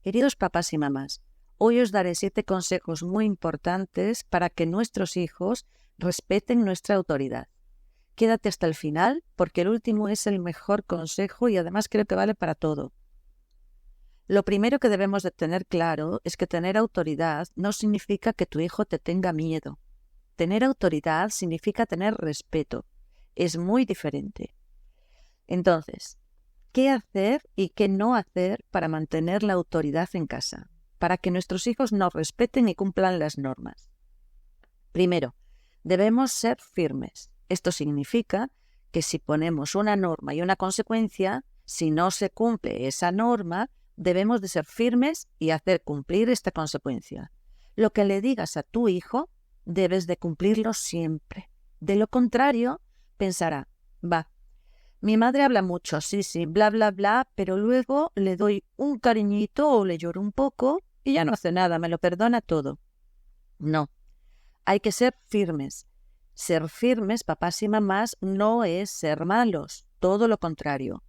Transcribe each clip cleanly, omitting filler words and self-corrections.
Queridos papás y mamás, hoy os daré 7 consejos muy importantes para que nuestros hijos respeten nuestra autoridad. Quédate hasta el final porque el último es el mejor consejo y además creo que vale para todo. Lo primero que debemos de tener claro es que tener autoridad no significa que tu hijo te tenga miedo. Tener autoridad significa tener respeto. Es muy diferente. Entonces, ¿qué hacer y qué no hacer para mantener la autoridad en casa? Para que nuestros hijos nos respeten y cumplan las normas. Primero, debemos ser firmes. Esto significa que si ponemos una norma y una consecuencia, si no se cumple esa norma, debemos de ser firmes y hacer cumplir esta consecuencia. Lo que le digas a tu hijo, debes de cumplirlo siempre. De lo contrario, pensará, mi madre habla mucho, sí, bla, bla, bla, pero luego le doy un cariñito o le lloro un poco y ya no hace nada, me lo perdona todo. No, hay que ser firmes. Ser firmes, papás y mamás, no es ser malos, todo lo contrario.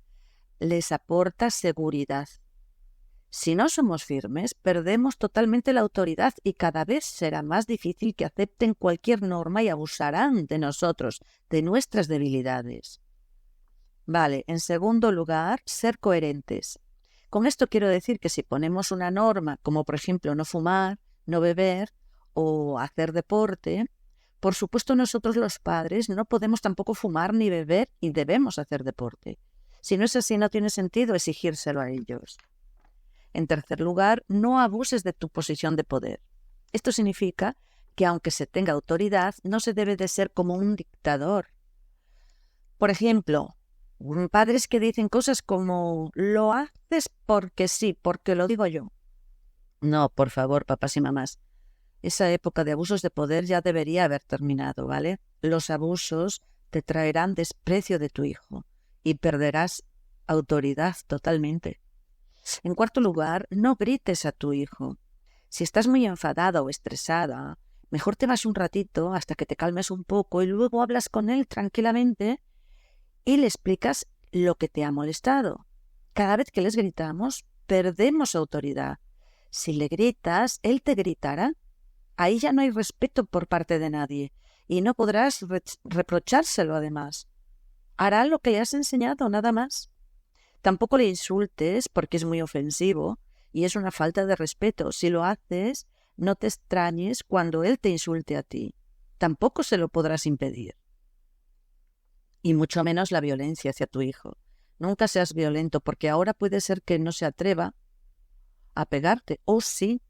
Les aporta seguridad. Si no somos firmes, perdemos totalmente la autoridad y cada vez será más difícil que acepten cualquier norma y abusarán de nosotros, de nuestras debilidades. Vale, en segundo lugar, ser coherentes. Con esto quiero decir que si ponemos una norma, como por ejemplo no fumar, no beber o hacer deporte, por supuesto nosotros los padres no podemos tampoco fumar ni beber y debemos hacer deporte. Si no es así, no tiene sentido exigírselo a ellos. En tercer lugar, no abuses de tu posición de poder. Esto significa que aunque se tenga autoridad, no se debe de ser como un dictador. Por ejemplo, padres que dicen cosas como lo haces porque sí, porque lo digo yo. No, por favor, papás y mamás. Esa época de abusos de poder ya debería haber terminado, ¿vale? Los abusos te traerán desprecio de tu hijo y perderás autoridad totalmente. En cuarto lugar, no grites a tu hijo. Si estás muy enfadada o estresada, mejor te vas un ratito hasta que te calmes un poco y luego hablas con él tranquilamente y le explicas lo que te ha molestado. Cada vez que les gritamos, perdemos autoridad. Si le gritas, él te gritará. Ahí ya no hay respeto por parte de nadie y no podrás reprochárselo además. Hará lo que le has enseñado, nada más. Tampoco le insultes porque es muy ofensivo y es una falta de respeto. Si lo haces, no te extrañes cuando él te insulte a ti. Tampoco se lo podrás impedir. Y mucho menos la violencia hacia tu hijo. Nunca seas violento porque ahora puede ser que no se atreva a pegarte. O sí,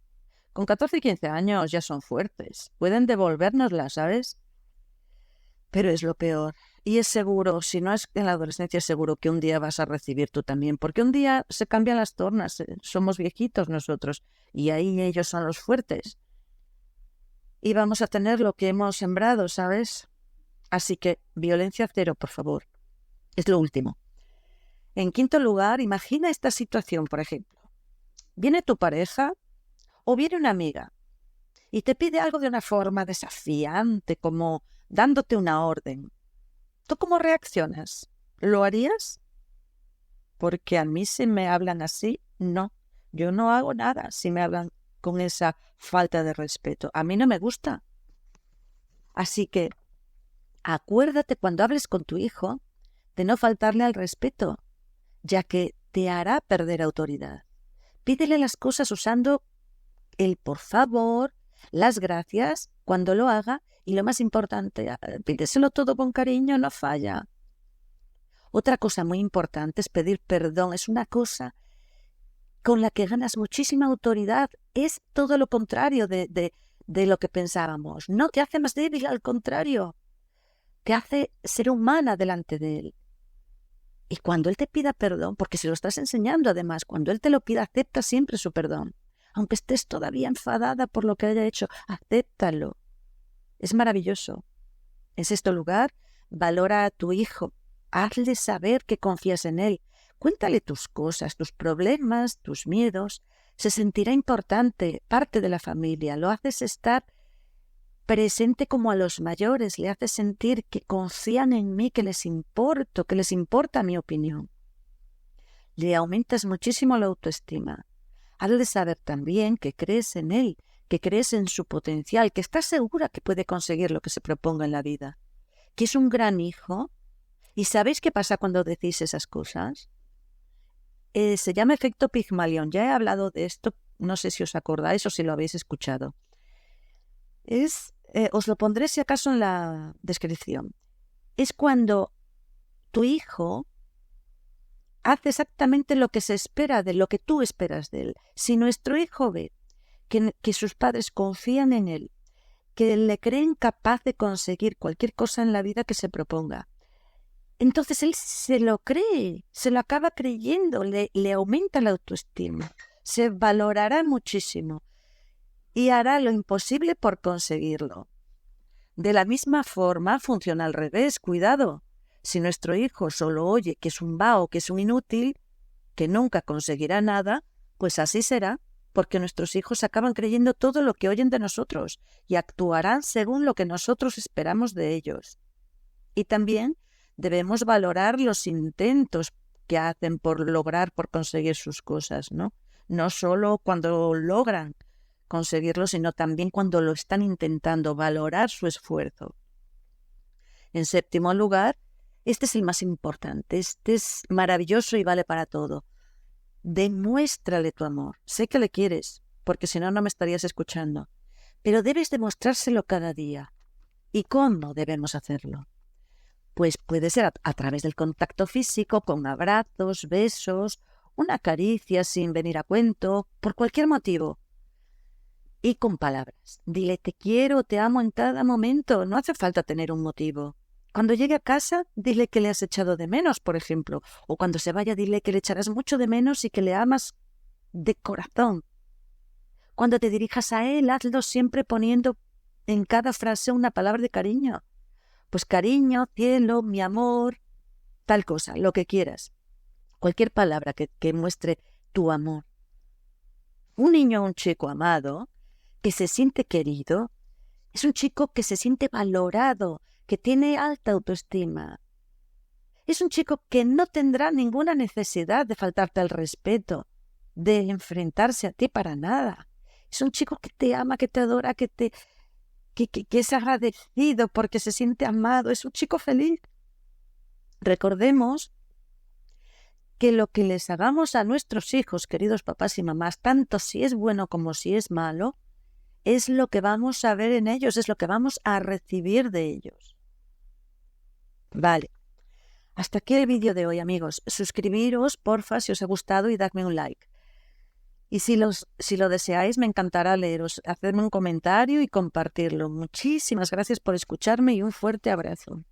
con 14 y 15 años ya son fuertes. Pueden devolvérnosla, ¿sabes? Pero es lo peor. Y es seguro, si no es en la adolescencia, es seguro que un día vas a recibir tú también. Porque un día se cambian las tornas. Somos viejitos nosotros. Y ahí ellos son los fuertes. Y vamos a tener lo que hemos sembrado, ¿sabes? Así que violencia cero, por favor. Es lo último. En quinto lugar, imagina esta situación, por ejemplo. Viene tu pareja o viene una amiga y te pide algo de una forma desafiante, como dándote una orden. ¿Tú cómo reaccionas? ¿Lo harías? Porque a mí si me hablan así, no. Yo no hago nada si me hablan con esa falta de respeto. A mí no me gusta. Así que acuérdate cuando hables con tu hijo de no faltarle al respeto, ya que te hará perder autoridad. Pídele las cosas usando el por favor, las gracias cuando lo haga y lo más importante, pídeselo todo con cariño, no falla. Otra cosa muy importante es pedir perdón. Es una cosa con la que ganas muchísima autoridad. Es todo lo contrario de lo que pensábamos. No te hace más débil, al contrario. Te hace ser humana delante de él. Y cuando él te pida perdón, porque se lo estás enseñando además, cuando él te lo pida, acepta siempre su perdón. Aunque estés todavía enfadada por lo que haya hecho, acéptalo. Es maravilloso. En sexto lugar, valora a tu hijo. Hazle saber que confías en él. Cuéntale tus cosas, tus problemas, tus miedos. Se sentirá importante, parte de la familia. Lo haces estar presente como a los mayores. Le haces sentir que confían en mí, que les importo, que les importa mi opinión. Le aumentas muchísimo la autoestima. hazle saber también que crees en él, que crees en su potencial, que estás segura que puede conseguir lo que se proponga en la vida, que es un gran hijo. ¿Y sabéis qué pasa cuando decís esas cosas? Se llama efecto Pigmalión. Ya he hablado de esto, no sé si os acordáis o si lo habéis escuchado. Os lo pondré si acaso en la descripción. Es cuando tu hijo hace exactamente lo que se espera de él, lo que tú esperas de él. Si nuestro hijo ve que sus padres confían en él, que le creen capaz de conseguir cualquier cosa en la vida que se proponga, entonces él se lo cree, se lo acaba creyendo, le aumenta la autoestima, se valorará muchísimo y hará lo imposible por conseguirlo. De la misma forma funciona al revés, cuidado. Si nuestro hijo solo oye que es un vago, que es un inútil, que nunca conseguirá nada, pues así será, porque nuestros hijos acaban creyendo todo lo que oyen de nosotros y actuarán según lo que nosotros esperamos de ellos. Y también debemos valorar los intentos que hacen por conseguir sus cosas, ¿no? No solo cuando logran conseguirlo, sino también cuando lo están intentando, valorar su esfuerzo. En séptimo lugar, este es el más importante, este es maravilloso y vale para todo. Demuéstrale tu amor. Sé que le quieres, porque si no, no me estarías escuchando. Pero debes demostrárselo cada día. ¿Y cómo debemos hacerlo? Pues puede ser a través del contacto físico, con abrazos, besos, una caricia sin venir a cuento, por cualquier motivo. Y con palabras. Dile te quiero, te amo en cada momento. No hace falta tener un motivo. Cuando llegue a casa, dile que le has echado de menos, por ejemplo. O cuando se vaya, dile que le echarás mucho de menos y que le amas de corazón. Cuando te dirijas a él, hazlo siempre poniendo en cada frase una palabra de cariño. Pues cariño, cielo, mi amor, tal cosa, lo que quieras. Cualquier palabra que muestre tu amor. Un niño o un chico amado, que se siente querido, es un chico que se siente valorado, que tiene alta autoestima. Es un chico que no tendrá ninguna necesidad de faltarte al respeto, de enfrentarse a ti para nada. Es un chico que te ama, que te adora, que es agradecido porque se siente amado. Es un chico feliz. Recordemos que lo que les hagamos a nuestros hijos, queridos papás y mamás, tanto si es bueno como si es malo, es lo que vamos a ver en ellos, es lo que vamos a recibir de ellos. Vale. Hasta aquí el vídeo de hoy, amigos. Suscribiros, porfa, si os ha gustado y dadme un like. Y si lo deseáis, me encantará leeros, hacerme un comentario y compartirlo. Muchísimas gracias por escucharme y un fuerte abrazo.